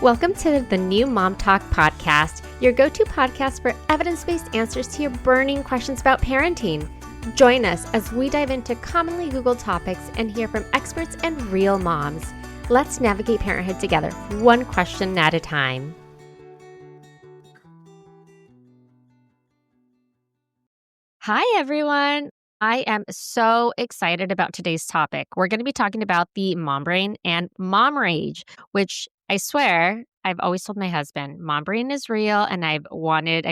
Welcome to the New Mom Talk podcast, your go-to podcast for evidence-based answers to your burning questions about parenting. Join us as we dive into commonly Googled topics and hear from experts and real moms. Let's navigate parenthood together, one question at a time. Hi, everyone. I am so excited about today's topic. We're going to be talking about the mom brain and mom rage, which I swear I've always told my husband, mom brain is real. And I've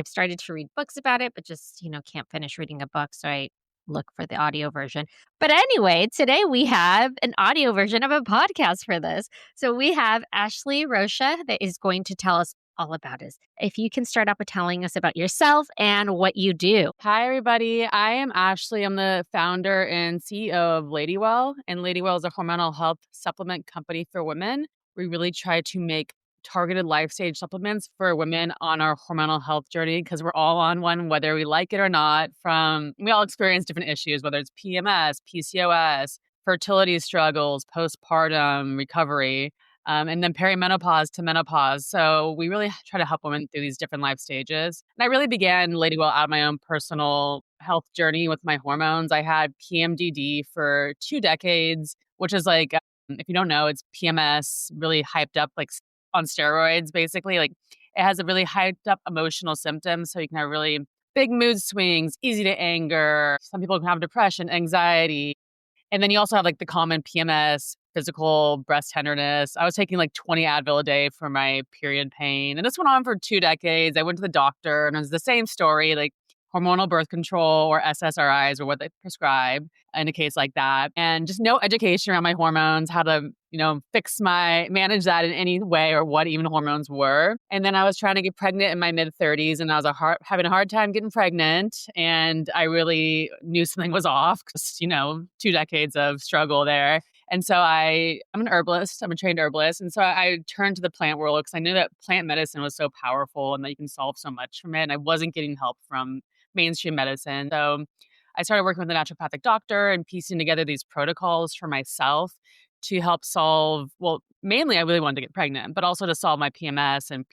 started to read books about it, but just, can't finish reading a book. So I look for the audio version. But anyway, today we have an audio version of a podcast for this. So we have Ashley Rocha that is going to tell us all about it. If you can start off with telling us about yourself and what you do. Hi, everybody. I am Ashley. I'm the founder and CEO of Ladywell. And Ladywell is a hormonal health supplement company for women. We really try to make targeted life stage supplements for women on our hormonal health journey because we're all on one, whether we like it or not. We all experience different issues, whether it's PMS, PCOS, fertility struggles, postpartum recovery. And then perimenopause to menopause. So we really try to help women through these different life stages. And I really began Ladywell out of my own personal health journey with my hormones. I had PMDD for 2 decades, which is like, if you don't know, it's PMS really hyped up, like on steroids, basically. Like it has a really hyped up emotional symptoms. So you can have really big mood swings, easy to anger. Some people can have depression, anxiety. And then you also have like the common PMS, physical breast tenderness. I was taking like 20 Advil a day for my period pain. And this went on for 2 decades. I went to the doctor and it was the same story, like hormonal birth control or SSRIs or what they prescribe in a case like that. And just no education around my hormones, how to, manage that in any way or what even hormones were. And then I was trying to get pregnant in my mid 30s and I was having a hard time getting pregnant. And I really knew something was off because, 2 decades of struggle there. And so I'm an herbalist. I'm a trained herbalist. And so I turned to the plant world because I knew that plant medicine was so powerful and that you can solve so much from it. And I wasn't getting help from mainstream medicine. So I started working with a naturopathic doctor and piecing together these protocols for myself to help solve, well, mainly I really wanted to get pregnant, but also to solve my PMS and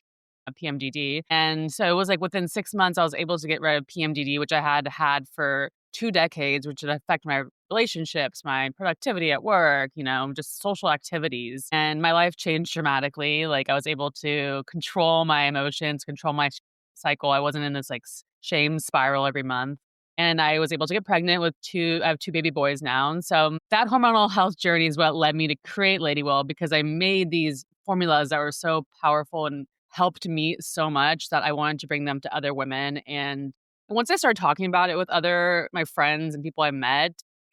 PMDD. And so it was like within 6 months, I was able to get rid of PMDD, which I had for 2 decades, which would affect my relationships, my productivity at work, just social activities. And my life changed dramatically. Like I was able to control my emotions, control my cycle. I wasn't in this like shame spiral every month. And I was able to get pregnant with I have 2 baby boys now. And so that hormonal health journey is what led me to create Ladywell because I made these formulas that were so powerful and helped me so much that I wanted to bring them to other women. And once I started talking about it with my friends and people I met,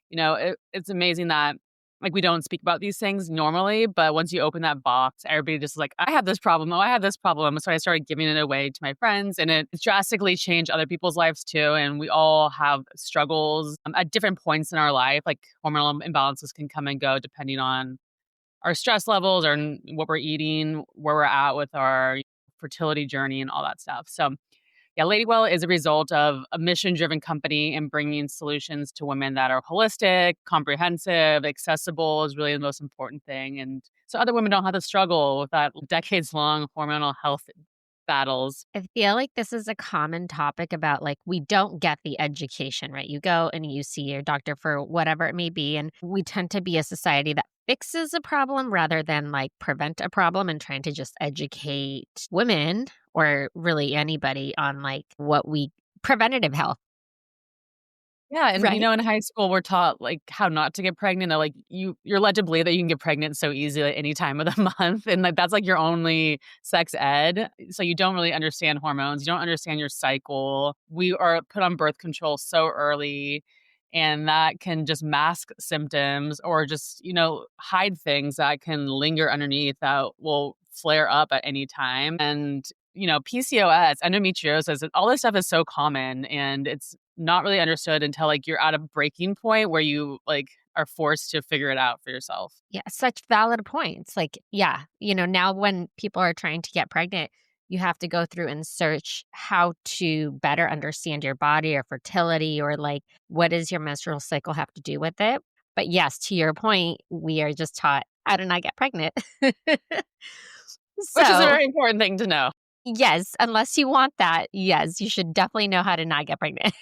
it's amazing that like we don't speak about these things normally, but once you open that box, everybody just is like, I have this problem. Oh, I have this problem. So I started giving it away to my friends and it drastically changed other people's lives too. And we all have struggles at different points in our life. Like hormonal imbalances can come and go depending on our stress levels or what we're eating, where we're at with our fertility journey and all that stuff. So yeah, Ladywell is a result of a mission-driven company and bringing solutions to women that are holistic, comprehensive, accessible is really the most important thing. And so other women don't have to struggle with that decades-long hormonal health battles. I feel like this is a common topic about like we don't get the education, right? You go and you see your doctor for whatever it may be. And we tend to be a society that fixes a problem rather than like prevent a problem and trying to just educate women or really anybody on like preventative health. Yeah, and Right. in high school we're taught like how not to get pregnant. Or, like you're led to believe that you can get pregnant so easily at any time of the month, and like that's like your only sex ed. So you don't really understand hormones. You don't understand your cycle. We are put on birth control so early, and that can just mask symptoms or just hide things that can linger underneath that will flare up at any time. And PCOS, endometriosis, all this stuff is so common and it's not really understood until like you're at a breaking point where you like are forced to figure it out for yourself. Yeah, such valid points. Like, yeah, now when people are trying to get pregnant, you have to go through and search how to better understand your body or fertility or like what does your menstrual cycle have to do with it. But yes, to your point, we are just taught how to not get pregnant. Which is a So, very important thing to know. yes, unless you want that, yes, you should definitely know how to not get pregnant.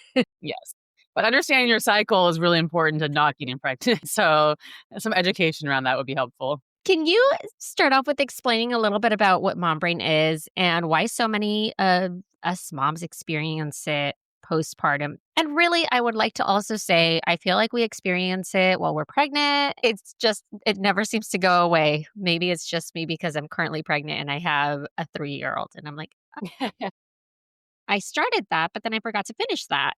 Yes. But understanding your cycle is really important to not getting pregnant. So some education around that would be helpful. Can you start off with explaining a little bit about what mom brain is and why so many of us moms experience it postpartum? And really, I would like to also say, I feel like we experience it while we're pregnant. It's just, it never seems to go away. Maybe it's just me because I'm currently pregnant and I have a 3-year-old. And I'm like, I started that, but then I forgot to finish that.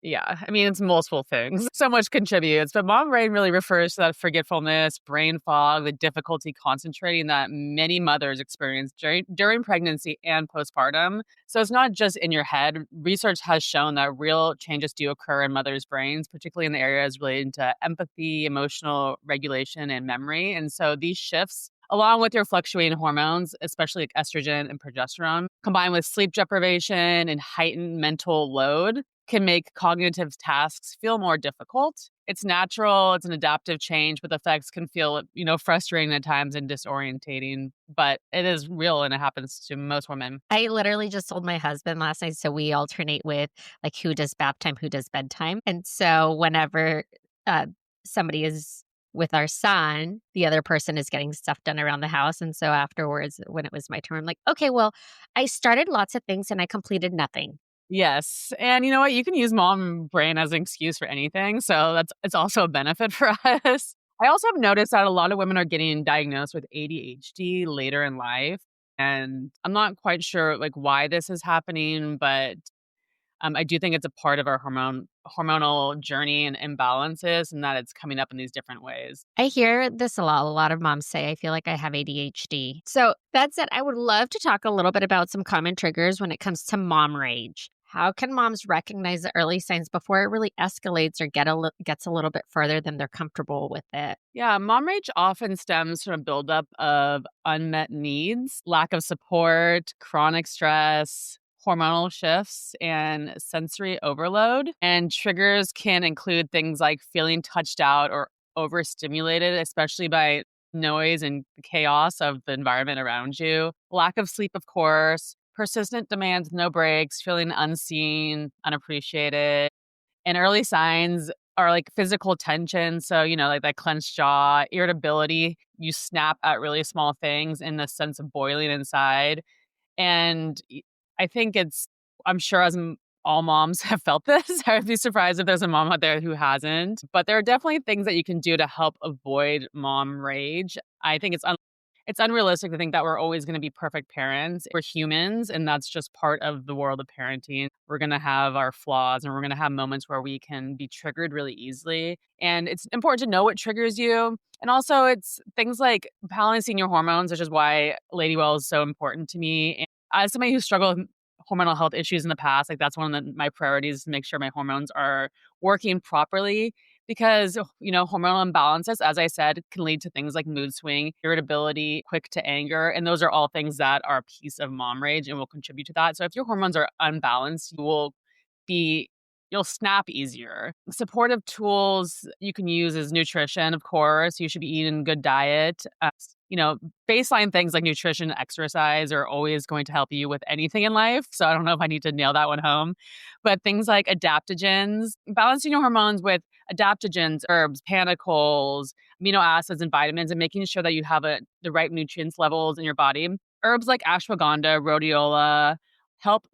Yeah, I mean, it's multiple things. So much contributes, but mom brain really refers to that forgetfulness, brain fog, the difficulty concentrating that many mothers experience during pregnancy and postpartum. So it's not just in your head. Research has shown that real changes do occur in mothers' brains, particularly in the areas related to empathy, emotional regulation, and memory. And so these shifts, along with your fluctuating hormones, especially like estrogen and progesterone, combined with sleep deprivation and heightened mental load, can make cognitive tasks feel more difficult. It's natural, it's an adaptive change, but the effects can feel, frustrating at times and disorientating. But it is real and it happens to most women. I literally just told my husband last night, so we alternate with, like, who does bath time, who does bedtime, and so whenever, uh, somebody is with our son, the other person is getting stuff done around the house, and so afterwards, when it was my turn, I'm like, "Okay, well, I started lots of things and I completed nothing." Yes. And you know what? You can use mom brain as an excuse for anything. So it's also a benefit for us. I also have noticed that a lot of women are getting diagnosed with ADHD later in life. And I'm not quite sure like why this is happening, but I do think it's a part of our hormonal journey and imbalances, and that it's coming up in these different ways. I hear this a lot. A lot of moms say, "I feel like I have ADHD." So, that said, I would love to talk a little bit about some common triggers when it comes to mom rage. How can moms recognize the early signs before it really escalates or gets a little bit further than they're comfortable with it? Yeah, mom rage often stems from a buildup of unmet needs, lack of support, chronic stress, hormonal shifts, and sensory overload. And triggers can include things like feeling touched out or overstimulated, especially by noise and chaos of the environment around you. Lack of sleep, of course, persistent demands, no breaks, feeling unseen, unappreciated, and early signs are like physical tension. So, like that clenched jaw, irritability, you snap at really small things in the sense of boiling inside. And I think I'm sure all moms have felt this. I'd be surprised if there's a mom out there who hasn't. But there are definitely things that you can do to help avoid mom rage. I think it's unrealistic to think that we're always going to be perfect parents. We're humans, and that's just part of the world of parenting. We're going to have our flaws, and we're going to have moments where we can be triggered really easily. And it's important to know what triggers you. And also, it's things like balancing your hormones, which is why Ladywell is so important to me. And as somebody who struggled with hormonal health issues in the past, like that's one of my priorities, to make sure my hormones are working properly, because hormonal imbalances, as I said, can lead to things like mood swing, irritability, quick to anger, and those are all things that are a piece of mom rage and will contribute to that. So if your hormones are unbalanced, be you'll snap easier. Supportive tools you can use is nutrition, of course. You should be eating a good diet. You know, baseline things like nutrition, exercise are always going to help you with anything in life. So I don't know if I need to nail that one home. But things like adaptogens, balancing your hormones with adaptogens, herbs, panicles, amino acids, and vitamins, and making sure that you have the right nutrients levels in your body. Herbs like ashwagandha, rhodiola help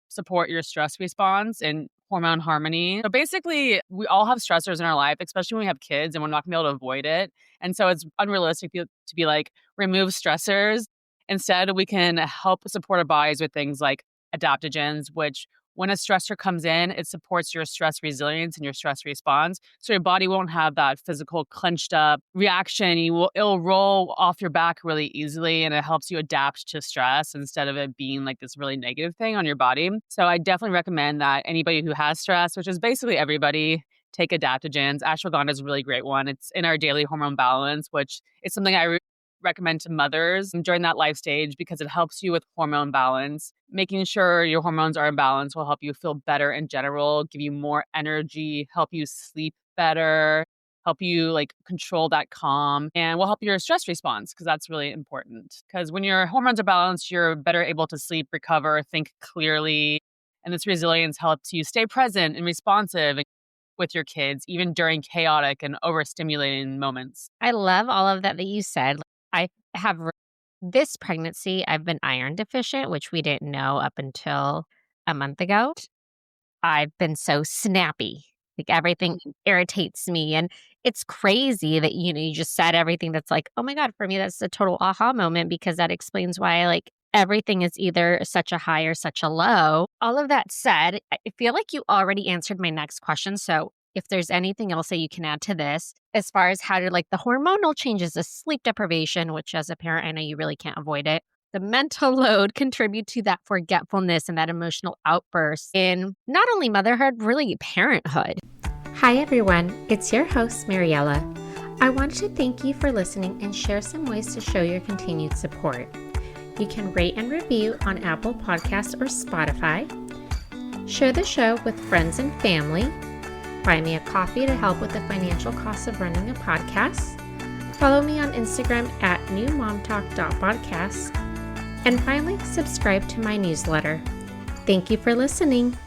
support your stress response and hormone harmony. So basically, we all have stressors in our life, especially when we have kids and we're not gonna be able to avoid it. And so it's unrealistic to be like, remove stressors. Instead, we can help support our bodies with things like adaptogens, which when a stressor comes in, it supports your stress resilience and your stress response. So your body won't have that physical clenched up reaction. It'll roll off your back really easily, and it helps you adapt to stress instead of it being like this really negative thing on your body. So I definitely recommend that anybody who has stress, which is basically everybody, take adaptogens. Ashwagandha is a really great one. It's in our daily hormone balance, which is something I recommend to mothers during that life stage because it helps you with hormone balance. Making sure your hormones are in balance will help you feel better in general, give you more energy, help you sleep better. help you like control that calm, and will help your stress response because that's really important. Because when your hormones are balanced, you're better able to sleep, recover, think clearly. And this resilience helps you stay present and responsive with your kids, even during chaotic and overstimulating moments. I love all of that you said. I have this pregnancy, I've been iron deficient, which we didn't know up until a month ago. I've been so snappy. Like everything Mhm. irritates me. And it's crazy that, you just said everything that's like, oh my God, for me, that's a total aha moment because that explains why like everything is either such a high or such a low. All of that said, I feel like you already answered my next question. So if there's anything else that you can add to this, as far as how to like the hormonal changes, the sleep deprivation, which as a parent, I know you really can't avoid it, the mental load contribute to that forgetfulness and that emotional outburst in not only motherhood, really parenthood. Hi, everyone. It's your host, Mariella. I wanted to thank you for listening and share some ways to show your continued support. You can rate and review on Apple Podcasts or Spotify. Share the show with friends and family. Buy me a coffee to help with the financial costs of running a podcast. Follow me on Instagram at newmomtalk.podcast. And finally, subscribe to my newsletter. Thank you for listening.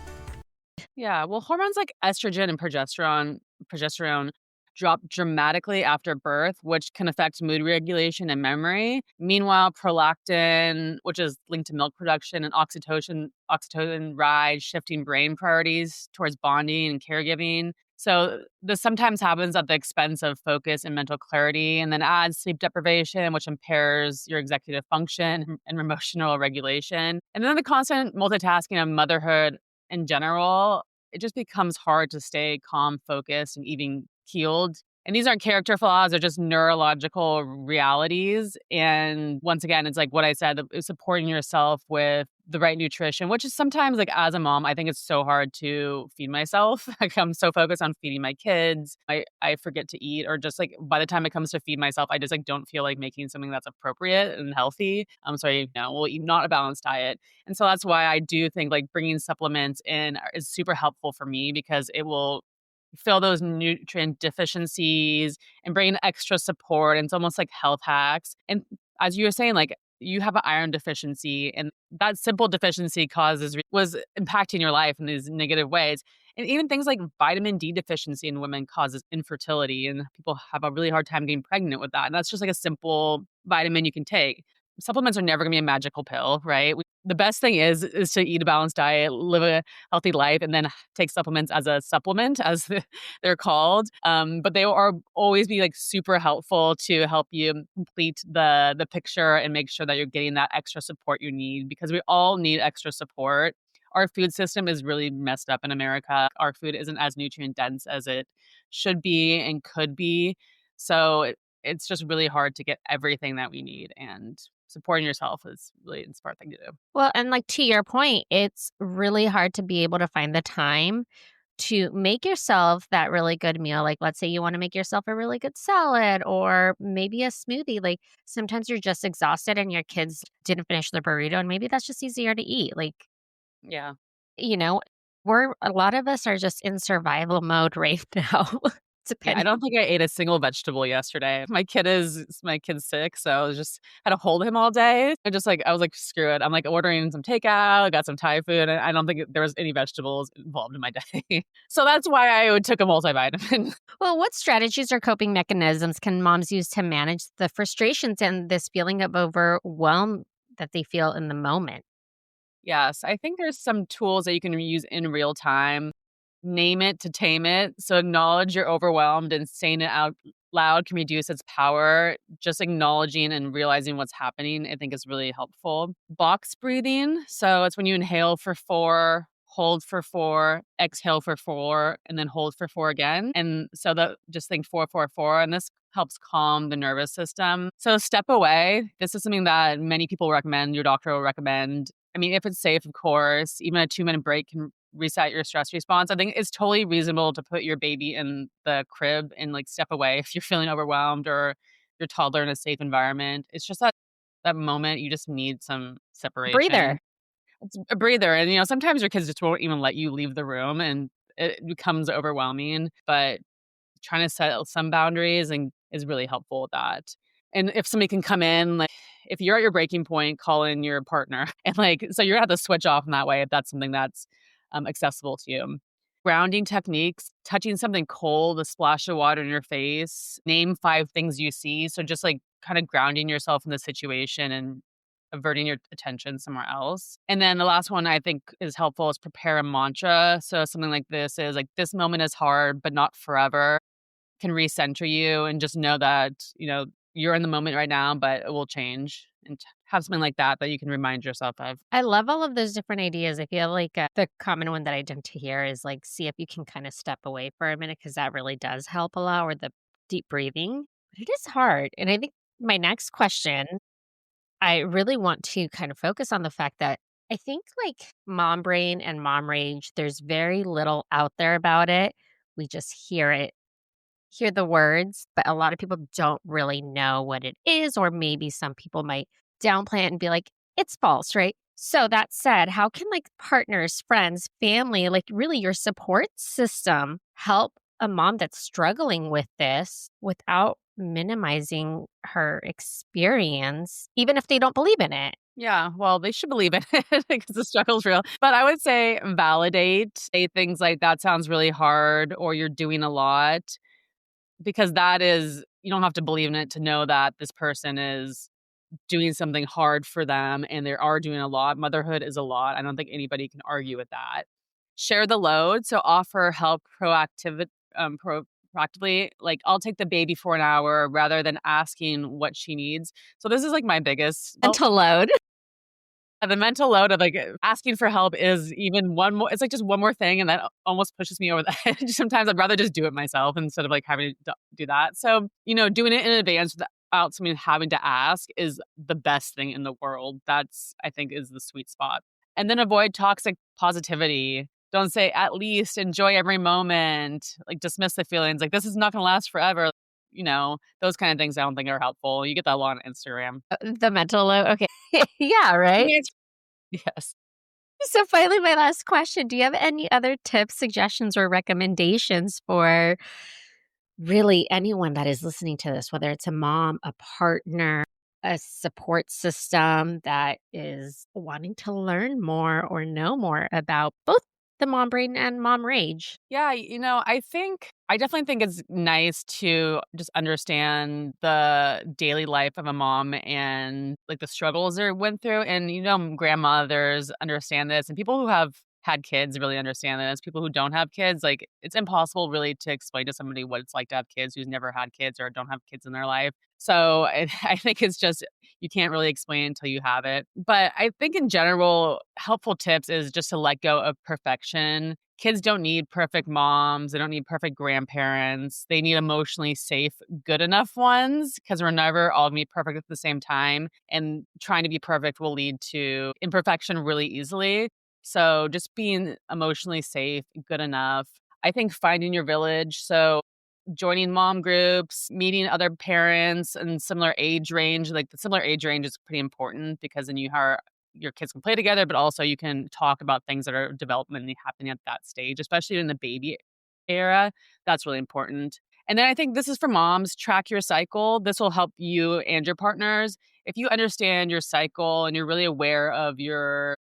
Yeah, well, hormones like estrogen and progesterone drop dramatically after birth, which can affect mood regulation and memory. Meanwhile, prolactin, which is linked to milk production, and oxytocin rise, shifting brain priorities towards bonding and caregiving. So this sometimes happens at the expense of focus and mental clarity, and then adds sleep deprivation, which impairs your executive function and emotional regulation. And then the constant multitasking of motherhood in general, it just becomes hard to stay calm, focused, and even keeled. And these aren't character flaws, they're just neurological realities. And once again, it's like what I said, supporting yourself with the right nutrition, which is sometimes like as a mom, I think it's so hard to feed myself. Like I'm so focused on feeding my kids. I forget to eat, or just like by the time it comes to feed myself, I just like don't feel like making something that's appropriate and healthy. So we'll eat not a balanced diet. And so that's why I do think like bringing supplements in is super helpful for me because it will fill those nutrient deficiencies and bring in extra support. And it's almost like health hacks. And as you were saying, like you have an iron deficiency, and that simple deficiency was impacting your life in these negative ways. And even things like vitamin D deficiency in women causes infertility, and people have a really hard time getting pregnant with that. And that's just like a simple vitamin you can take. Supplements are never going to be a magical pill, right? The best thing is to eat a balanced diet, live a healthy life, and then take supplements as a supplement, as they're called. But they are always be like super helpful to help you complete the picture and make sure that you're getting that extra support you need, because we all need extra support. Our food system is really messed up in America. Our food isn't as nutrient dense as it should be and could be. So it's just really hard to get everything that we need, and supporting yourself is really a smart thing to do. Well, and like to your point, it's really hard to be able to find the time to make yourself that really good meal. Like, let's say you want to make yourself a really good salad or maybe a smoothie. Like, sometimes you're just exhausted and your kids didn't finish their burrito, and maybe that's just easier to eat. Like, Yeah. you know, a lot of us are just in survival mode right now. Yeah, I Depending. don't think I ate a single vegetable yesterday. My kid's sick, so I was just had to hold him all day. I was like, "Screw it." I'm like ordering some takeout, got some Thai food, and I don't think there was any vegetables involved in my day. So that's why I took a multivitamin. Well, what strategies or coping mechanisms can moms use to manage the frustrations and this feeling of overwhelm that they feel in the moment? Yes, I think there's some tools that you can use in real time. Name it to tame it. So acknowledge you're overwhelmed, and saying it out loud can reduce its power. Just acknowledging and realizing what's happening, I think, is really helpful. Box breathing. So it's when you inhale for 4, hold for 4, exhale for 4, and then hold for 4 again. And so that just think 4, 4, 4. And this helps calm the nervous system. So step away. This is something that many people recommend, your doctor will recommend. I mean, if it's safe, of course, even a 2-minute break can reset your stress response. I think it's totally reasonable to put your baby in the crib and like step away if you're feeling overwhelmed, or your toddler in a safe environment. It's just that moment you just need some separation. Breather. It's a breather. And sometimes your kids just won't even let you leave the room, and it becomes overwhelming. But trying to set some boundaries and is really helpful with that. And if somebody can come in, like if you're at your breaking point, call in your partner. And like, so you're gonna have to switch off in that way if that's something that's accessible to you. Grounding techniques, touching something cold, a splash of water in your face, name 5 things you see. So just like kind of grounding yourself in the situation and averting your attention somewhere else. And then the last one I think is helpful is prepare a mantra. So something like this is like, this moment is hard, but not forever, can recenter you and just know that, you're in the moment right now, but it will change and have something like that that you can remind yourself of. I love all of those different ideas. I feel like the common one that I tend to hear is like, see if you can kind of step away for a minute because that really does help a lot, or the deep breathing. But it is hard. And I think my next question, I really want to kind of focus on the fact that I think like mom brain and mom rage, there's very little out there about it. We just hear the words, but a lot of people don't really know what it is, or maybe some people might downplay it and be like, it's false, right? So that said, how can like partners, friends, family, like really your support system help a mom that's struggling with this without minimizing her experience, even if they don't believe in it? Yeah, well, they should believe in it because the struggle's real. But I would say validate, say things like that sounds really hard or you're doing a lot because that is, you don't have to believe in it to know that this person is doing something hard for them and they are doing a lot. Motherhood is a lot. I don't think anybody can argue with that. Share the load. So offer help proactively. Like, I'll take the baby for an hour rather than asking what she needs. So this is like my biggest. Mental load. The mental load of, like, asking for help is even one more it's, like, just one more thing, and that almost pushes me over the edge. Sometimes I'd rather just do it myself instead of, like, having to do that. So, doing it in advance without someone having to ask is the best thing in the world. That's, I think, is the sweet spot. And then avoid toxic positivity. Don't say, "At least enjoy every moment." Like, dismiss the feelings, like, "This is not gonna last forever." Those kind of things I don't think are helpful. You get that a lot on Instagram. The mental load. Okay. Yeah, right. Yes. Yes. So finally, my last question. Do you have any other tips, suggestions, or recommendations for really anyone that is listening to this, whether it's a mom, a partner, a support system that is wanting to learn more or know more about both the mom brain and mom rage? Yeah, I definitely think it's nice to just understand the daily life of a mom and like the struggles they went through. And grandmothers understand this, and people who have had kids really understand this. People who don't have kids, like it's impossible really to explain to somebody what it's like to have kids who's never had kids or don't have kids in their life. So I think it's just you can't really explain until you have it. But I think in general, helpful tips is just to let go of perfection. Kids don't need perfect moms. They don't need perfect grandparents. They need emotionally safe, good enough ones because we're never all gonna be perfect at the same time. And trying to be perfect will lead to imperfection really easily. So just being emotionally safe, good enough. I think finding your village. So joining mom groups, meeting other parents and similar age range. Like the similar age range is pretty important because then your kids can play together, but also you can talk about things that are developmentally happening at that stage, especially in the baby era. That's really important. And then I think this is for moms, track your cycle. This will help you and your partners. If you understand your cycle and you're really aware of your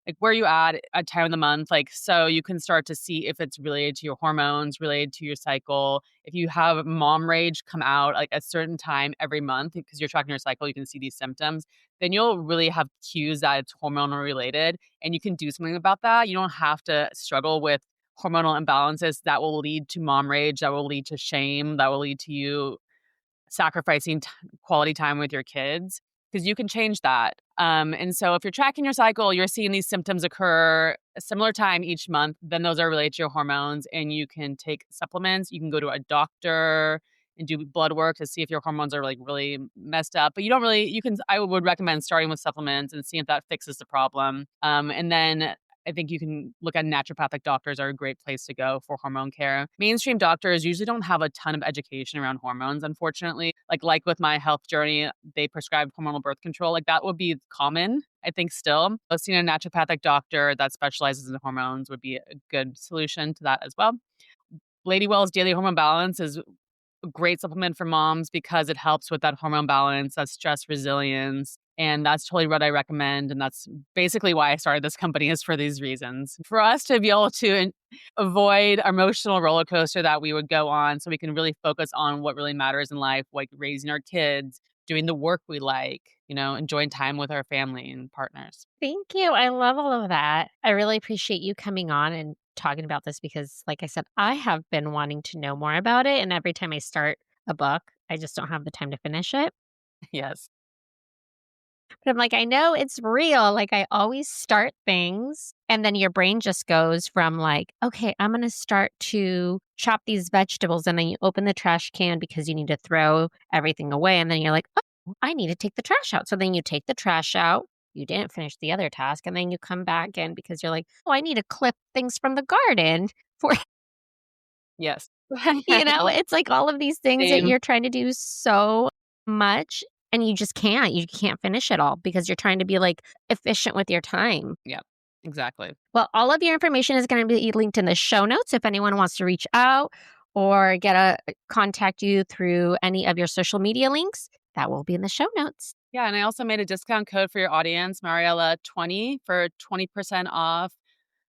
like where you at time of the month, like so you can start to see if it's related to your hormones, related to your cycle. If you have mom rage come out like a certain time every month because you're tracking your cycle, you can see these symptoms, then you'll really have cues that it's hormonal related and you can do something about that. You don't have to struggle with hormonal imbalances that will lead to mom rage, that will lead to shame, that will lead to you sacrificing quality time with your kids because you can change that. And so if you're tracking your cycle, you're seeing these symptoms occur a similar time each month, then those are related to your hormones and you can take supplements. You can go to a doctor and do blood work to see if your hormones are like really messed up. But you don't really, I would recommend starting with supplements and seeing if that fixes the problem. And then I think you can look at naturopathic doctors are a great place to go for hormone care. Mainstream doctors usually don't have a ton of education around hormones, unfortunately. Like with my health journey, they prescribe hormonal birth control. Like that would be common, I think still. But seeing a naturopathic doctor that specializes in hormones would be a good solution to that as well. Ladywell's Daily Hormone Balance is a great supplement for moms because it helps with that hormone balance, that stress resilience. And that's totally what I recommend. And that's basically why I started this company, is for these reasons. For us to be able to avoid our emotional roller coaster that we would go on, so we can really focus on what really matters in life, like raising our kids, doing the work we like, enjoying time with our family and partners. Thank you. I love all of that. I really appreciate you coming on and talking about this because, like I said, I have been wanting to know more about it. And every time I start a book, I just don't have the time to finish it. Yes. But I'm like, I know it's real. Like, I always start things, and then your brain just goes from like, okay, I'm going to start to chop these vegetables. And then you open the trash can because you need to throw everything away. And then you're like, oh, I need to take the trash out. So then you take the trash out. You didn't finish the other task. And then you come back in because you're like, oh, I need to clip things from the garden for, Yes. it's like all of these things that Same. you're trying to do so much and you just can't. You can't finish it all because you're trying to be like efficient with your time. Yeah, exactly. Well, all of your information is going to be linked in the show notes if anyone wants to reach out or contact you through any of your social media links. That will be in the show notes. Yeah, and I also made a discount code for your audience, Mariella20, for 20% off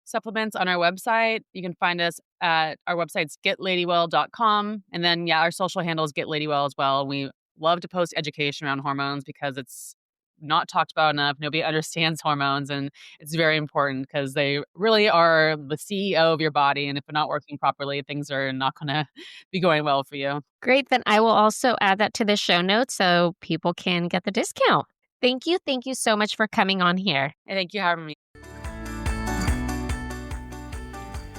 supplements on our website. You can find us at our website's getladywell.com. And then, yeah, our social handle is getladywell as well. We love to post education around hormones because it's not talked about enough. Nobody understands hormones, and it's very important because they really are the CEO of your body. And if they're not working properly, things are not going to be going well for you. Great. Then I will also add that to the show notes so people can get the discount. Thank you. Thank you so much for coming on here. And thank you for having me.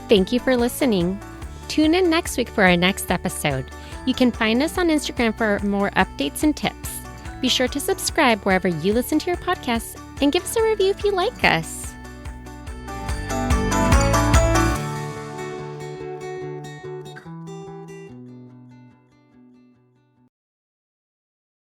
Thank you for listening. Tune in next week for our next episode. You can find us on Instagram for more updates and tips. Be sure to subscribe wherever you listen to your podcasts and give us a review if you like us.